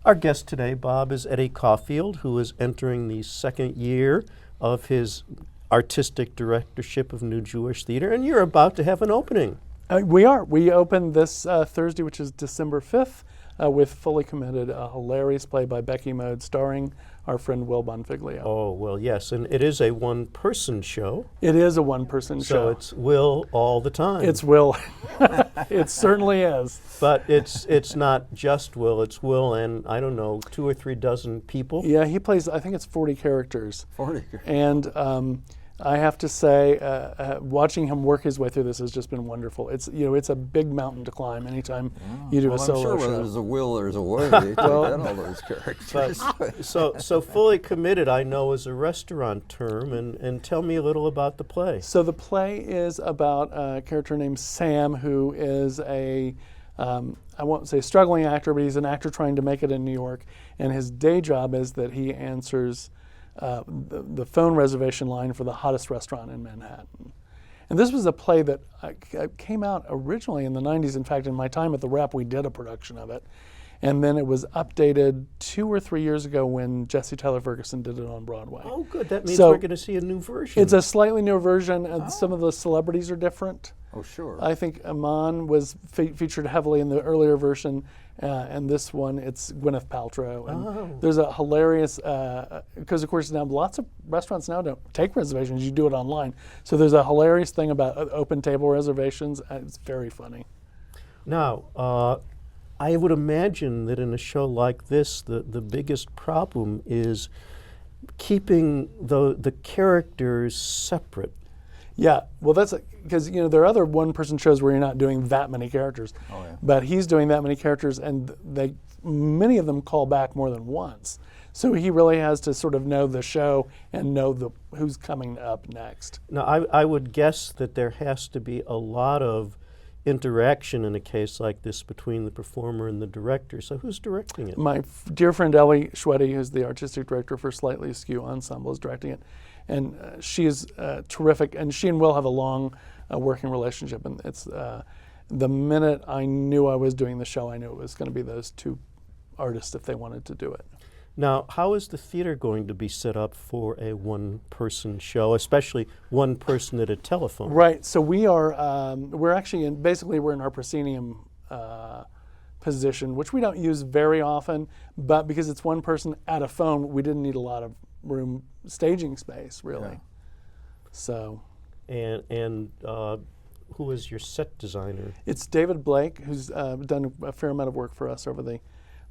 Our guest today, Bob, is Eddie Coffield, who is entering the second year of his artistic directorship of New Jewish Theater, and you're about to have an opening. We are. We open this Thursday, which is December 5th, with Fully Committed, a hilarious play by Becky Mode starring our friend Will Bonfiglio. Oh, well, yes, and it is a one-person show. It is a one-person show. So it's Will all the time. It's Will. It certainly is. But it's not just Will, it's Will and, I don't know, 2 or 3 dozen people. Yeah, he plays, I think it's 40 characters. 40. And I have to say, watching him work his way through this has just been wonderful. It's it's a big mountain to climb anytime you do a solo show. I'm sure show. there's a Will, there's a way to take out all those characters. So Fully Committed, I know, is a restaurant term, and tell me a little about the play. So the play is about a character named Sam, who is a, I won't say struggling actor, but he's an actor trying to make it in New York. And his day job is that he answers the phone reservation line for the hottest restaurant in Manhattan. And this was a play that came out originally in the 90s. In fact, in my time at the Rep, we did a production of it. And then it was updated 2 or 3 years ago when Jesse Tyler Ferguson did it on Broadway. Oh, good. That means we're going to see a new version. It's a slightly newer version, and some of the celebrities are different. Oh, sure. I think Aman was featured heavily in the earlier version, and this one, it's Gwyneth Paltrow. And there's a hilarious, because of course now lots of restaurants now don't take reservations, you do it online. So there's a hilarious thing about open table reservations. It's very funny. Now, I would imagine that in a show like this, the biggest problem is keeping the characters separate. Yeah, well, that's because there are other one-person shows where you're not doing that many characters, but he's doing that many characters, and many of them call back more than once. So he really has to sort of know the show and know who's coming up next. Now, I would guess that there has to be a lot of interaction in a case like this between the performer and the director. So who's directing it? My dear friend Ellie Schweddy, who's the artistic director for Slightly Askew Ensemble, is directing it. And she is terrific, and she and Will have a long working relationship. And it's the minute I knew I was doing the show, I knew it was going to be those two artists if they wanted to do it. Now, how is the theater going to be set up for a one-person show, especially one person at a telephone? Right. So we're actually we're in our proscenium position, which we don't use very often, but because it's one person at a phone, we didn't need a lot of room staging space, really. Yeah. So. And who is your set designer? It's David Blake, who's done a fair amount of work for us over the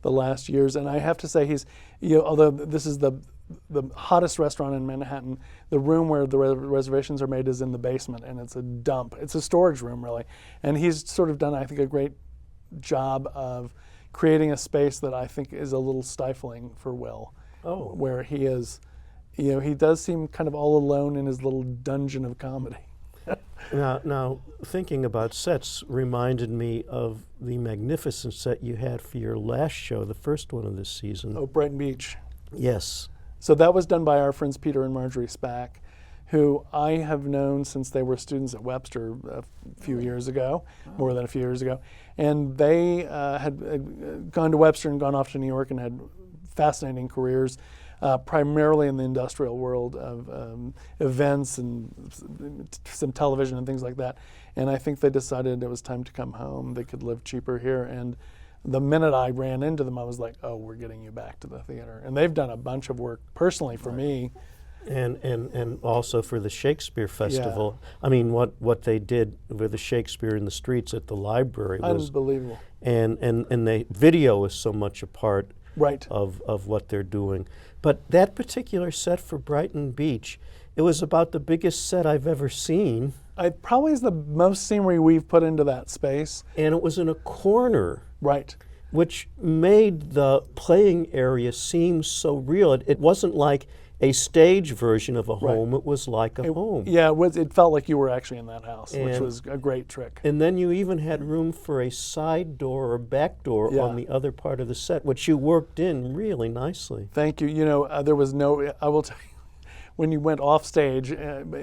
last years, and I have to say he's, although this is the hottest restaurant in Manhattan, the room where the reservations are made is in the basement, and it's a dump. It's a storage room, really, and he's sort of done, I think, a great job of creating a space that I think is a little stifling for Will. Oh. Where he is, he does seem kind of all alone in his little dungeon of comedy. Now, thinking about sets reminded me of the magnificent set you had for your last show, the first one of this season. Oh, Brighton Beach. Yes. So that was done by our friends Peter and Marjorie Spack, who I have known since they were students at Webster a few years ago, more than a few years ago. And they had gone to Webster and gone off to New York and had fascinating careers, primarily in the industrial world of events and some television and things like that. And I think they decided it was time to come home. They could live cheaper here. And the minute I ran into them, I was like, oh, we're getting you back to the theater. And they've done a bunch of work personally for me. And also for the Shakespeare Festival. Yeah. I mean, what they did with the Shakespeare in the Streets at the library was unbelievable. And the video is so much a part right. of what they're doing. But that particular set for Brighton Beach, it was about the biggest set I've ever seen. It probably is the most scenery we've put into that space. And it was in a corner. Right. Which made the playing area seem so real. It wasn't like a stage version of a home, right. It was like a home. Yeah, it felt like you were actually in that house, which was a great trick. And then you even had room for a side door or back door on the other part of the set, which you worked in really nicely. Thank you. There was I will tell you, when you went off stage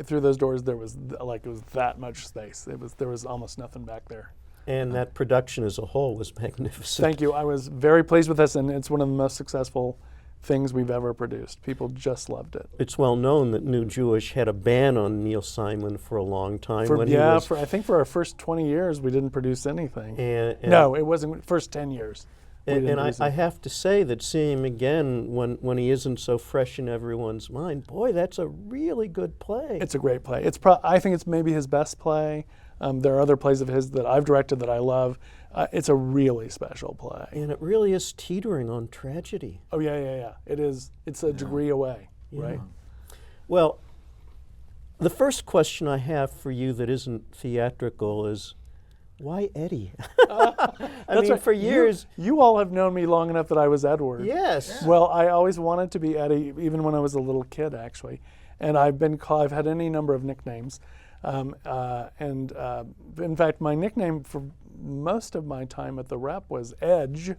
through those doors, there was it was that much space. There was almost nothing back there. And that production as a whole was magnificent. Thank you. I was very pleased with this, and it's one of the most successful things we've ever produced. People just loved it. It's well known that New Jewish had a ban on Neil Simon for a long time. I think for our first 20 years, we didn't produce anything. And No, it wasn't first 10 years. And I have to say that seeing him again when he isn't so fresh in everyone's mind, boy, that's a really good play. It's a great play. I think it's maybe his best play. There are other plays of his that I've directed that I love. It's a really special play. And it really is teetering on tragedy. Oh, yeah. It is. It's a degree away, right? Well, the first question I have for you that isn't theatrical is, why Eddie? I mean, right. for years. You all have known me long enough that I was Edward. Yes. Well, I always wanted to be Eddie, even when I was a little kid, actually. And I've had any number of nicknames. In fact, my nickname for most of my time at the Rep was Edge.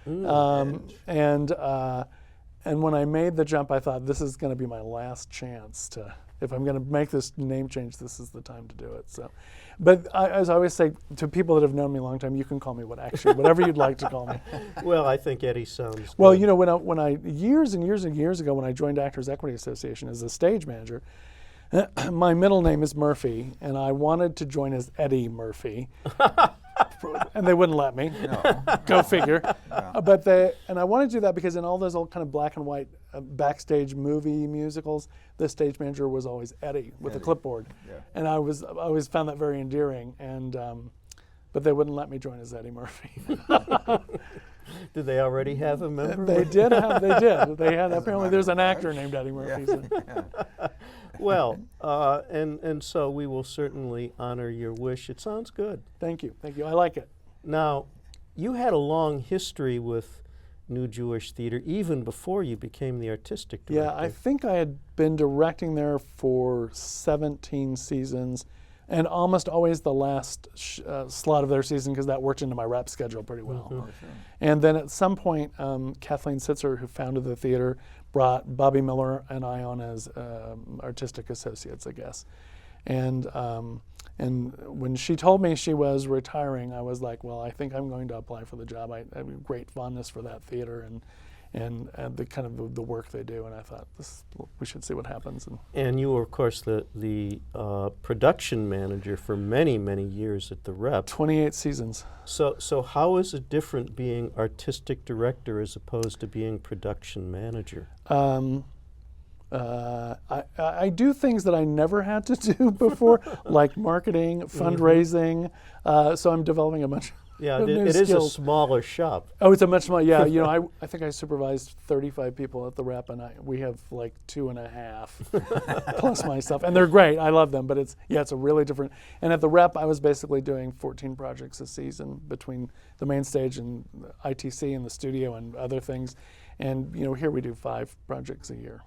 Edge. And when I made the jump, I thought this is going to be my last chance to. If I'm going to make this name change, this is the time to do it. So, but as I always say to people that have known me a long time, you can call me whatever you'd like to call me. Well, I think Eddie sounds Well, good. you know, when I years and years ago, when I joined Actors Equity Association as a stage manager, my middle name is Murphy, and I wanted to join as Eddie Murphy, and they wouldn't let me. No. Go figure. And I wanted to do that because in all those old kind of black and white backstage movie musicals, the stage manager was always Eddie with a clipboard, and I always found that very endearing. And but they wouldn't let me join as Eddie Murphy. Did they already have a member? They did. They had apparently. There's an actor named Eddie Murphy. Yeah. So. Well, and so we will certainly honor your wish. It sounds good. Thank you. I like it. Now, you had a long history with New Jewish Theater even before you became the artistic director. Yeah, I think I had been directing there for 17 seasons, and almost always the last slot of their season because that worked into my rep schedule pretty well. Oh, sure. And then at some point, Kathleen Sitzer, who founded the theater, brought Bobby Miller and I on as artistic associates, I guess. And when she told me she was retiring, I was like, well, I think I'm going to apply for the job. I have great fondness for that theater and the kind of the work they do. And I thought we should see what happens. And you were, of course, the production manager for many, many years at the Rep. 28 seasons. So how is it different being artistic director as opposed to being production manager? I do things that I never had to do before, like marketing, fundraising. So I'm developing a bunch of new it is a skills. smaller shop. Oh, it's a much smaller. Yeah, you know, I think I supervised 35 people at the Rep, and we have like 2.5 plus myself, and they're great. I love them, but it's a really different. And at the Rep, I was basically doing 14 projects a season between the main stage and ITC and the studio and other things. And you know, here we do 5 projects a year.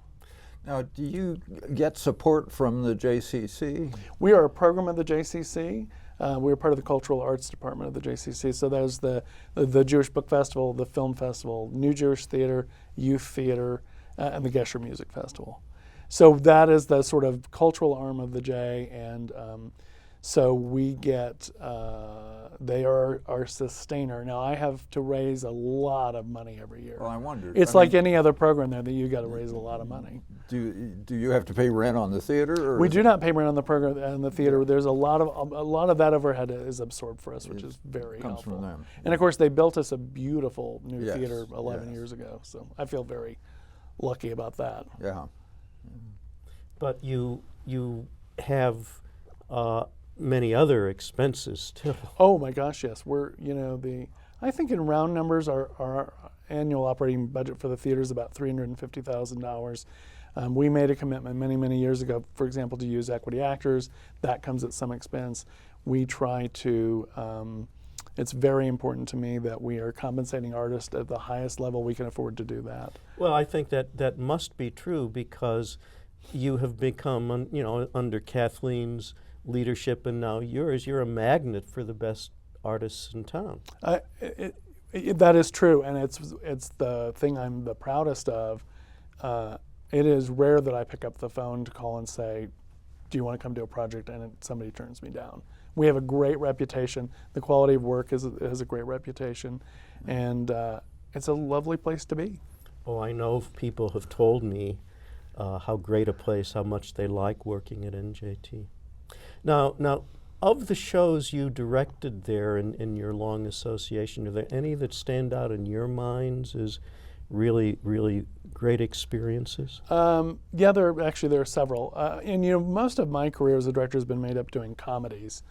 Now, do you get support from the JCC? We are a program of the JCC. We're part of the Cultural Arts Department of the JCC. So there's the Jewish Book Festival, the Film Festival, New Jewish Theater, Youth Theater, and the Gesher Music Festival. So that is the sort of cultural arm of the J, and so we get, they are our sustainer. Now I have to raise a lot of money every year. Well, I wondered. It's like any other program there that you got to raise a lot of money. Do you have to pay rent on the theater? Or We do not pay rent on the program and the theater. There's a lot of that overhead is absorbed for us, which is very comes helpful. from them. And of course, they built us a beautiful new Yes, theater 11 yes. years ago. So I feel very lucky about that. Yeah. But you have many other expenses too. Oh my gosh, yes. I think in round numbers, our annual operating budget for the theater is about $350,000. We made a commitment many, many years ago, for example, to use equity actors. That comes at some expense. We try to, it's very important to me that we are compensating artists at the highest level we can afford to do that. Well, I think that must be true because you have become, under Kathleen's leadership and now yours, you're a magnet for the best artists in town. That is true, and it's the thing I'm the proudest of. It is rare that I pick up the phone to call and say, do you want to come do a project, and somebody turns me down. we have a great reputation. The quality of work has a great reputation, and it's a lovely place to be. Oh, I know people have told me how great a place, how much they like working at NJT. Now, of the shows you directed there in your long association, are there any that stand out in your minds as really, really great experiences? Yeah, there are several. And most of my career as a director has been made up doing comedies.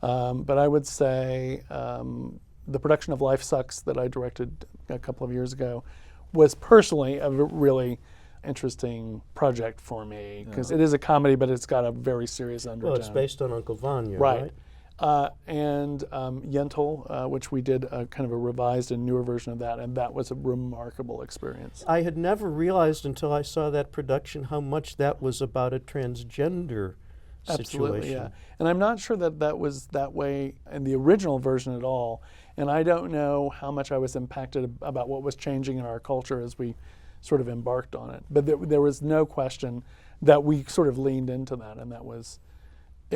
But I would say the production of Life Sucks that I directed a couple of years ago was personally a really interesting project for me, because it is a comedy, but it's got a very serious undertone. Well, it's based on Uncle Vanya, right? And Yentl, which we did kind of a revised and newer version of that, and that was a remarkable experience. I had never realized until I saw that production how much that was about a transgender Absolutely, situation. yeah. And I'm not sure that was that way in the original version at all, and I don't know how much I was impacted about what was changing in our culture as we sort of embarked on it. But there was no question that we sort of leaned into that, and it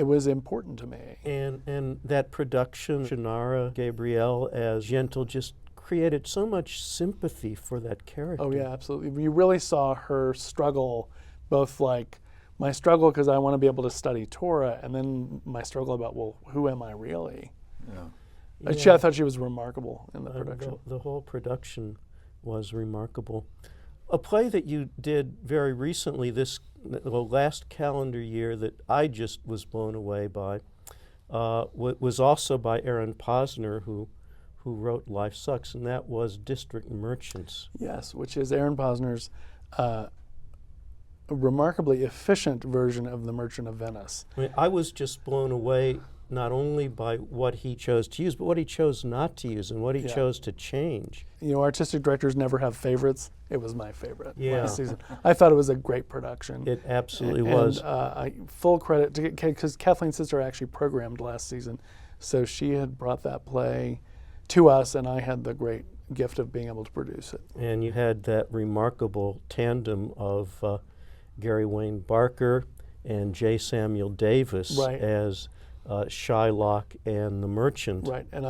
was important to me. And that production, Shannara Gabriel as Yentl, just created so much sympathy for that character. Oh yeah, absolutely. You really saw her struggle, both like my struggle because I want to be able to study Torah, and then my struggle about, well, who am I really? Yeah. I thought she was remarkable in the production. The whole production was remarkable. A play that you did very recently, the last calendar year, that I just was blown away by, was also by Aaron Posner, who wrote Life Sucks, and that was District Merchants. Yes, which is Aaron Posner's a remarkably efficient version of The Merchant of Venice. I mean, I was just blown away not only by what he chose to use, but what he chose not to use and what he chose to change. Artistic directors never have favorites. It was my favorite last season. I thought it was a great production. It absolutely was. And full credit to, because Kathleen's sister actually programmed last season, so she had brought that play to us, and I had the great gift of being able to produce it. And you had that remarkable tandem of Gary Wayne Barker and J. Samuel Davis as Shylock and the Merchant. Right, and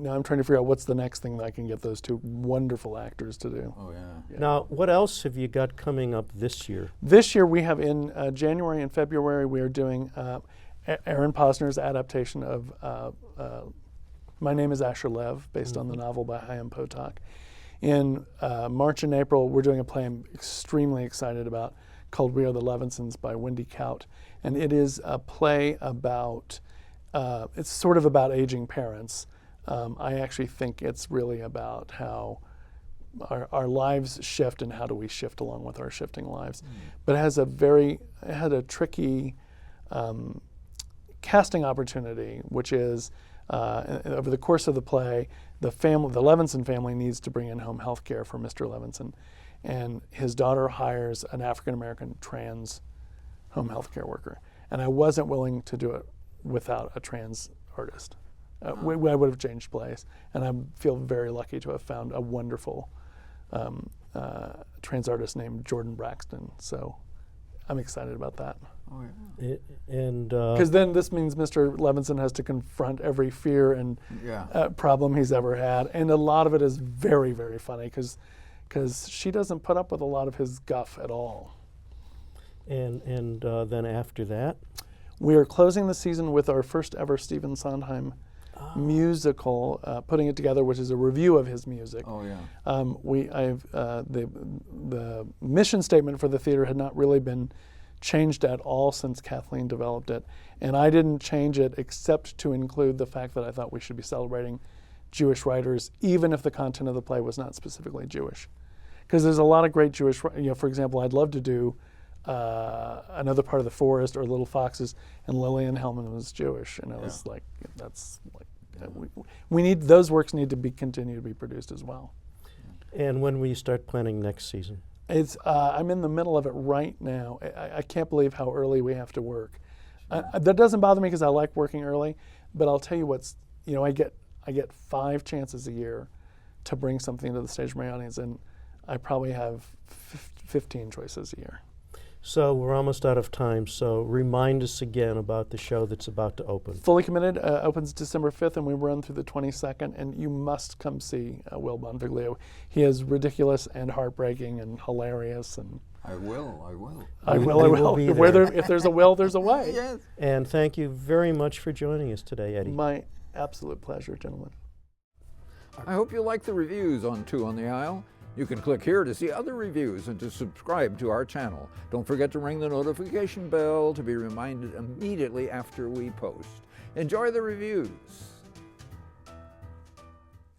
now I'm trying to figure out what's the next thing that I can get those two wonderful actors to do. Oh yeah. Now, what else have you got coming up this year? This year we have in January and February we are doing Aaron Posner's adaptation of My Name is Asher Lev, based on the novel by Chaim Potok. In March and April we're doing a play I'm extremely excited about called We Are the Levinsons by Wendy Kaut, and it is a play about it's sort of about aging parents. I actually think it's really about how our lives shift and how do we shift along with our shifting lives. But it had a tricky casting opportunity, which is over the course of the play, the Levinson family needs to bring in home health care for Mr. Levinson, and his daughter hires an African-American trans home health care worker. And I wasn't willing to do it without a trans artist. I would have changed plays, and I feel very lucky to have found a wonderful trans artist named Jordan Braxton. So I'm excited about that. Oh yeah. Because then this means Mr. Levinson has to confront every fear and problem he's ever had, and a lot of it is very, very funny because she doesn't put up with a lot of his guff at all. And then after that? We are closing the season with our first ever Stephen Sondheim musical, putting it together, which is a review of his music. Oh yeah. The mission statement for the theater had not really been changed at all since Kathleen developed it, and I didn't change it except to include the fact that I thought we should be celebrating Jewish writers, even if the content of the play was not specifically Jewish. Because there's a lot of great Jewish, for example, I'd love to do Another Part of the Forest or Little Foxes, and Lillian Hellman was Jewish, and it was like, we need, those works need to continue to be produced as well. And when will you start planning next season? It's I'm in the middle of it right now. I can't believe how early we have to work. That doesn't bother me because I like working early, but I'll tell you what's, I get 5 chances a year to bring something to the stage for my audience, and I probably have 15 choices a year. So we're almost out of time, so remind us again about the show that's about to open. Fully Committed opens December 5th, and we run through the 22nd, and you must come see Will Bonfiglio. He is ridiculous and heartbreaking and hilarious. And I will. I We will. will be Where there. if there's a will, there's a way. Yes. And thank you very much for joining us today, Eddie. My absolute pleasure, gentlemen. I hope you like the reviews on Two on the Aisle. You can click here to see other reviews and to subscribe to our channel. Don't forget to ring the notification bell to be reminded immediately after we post. Enjoy the reviews.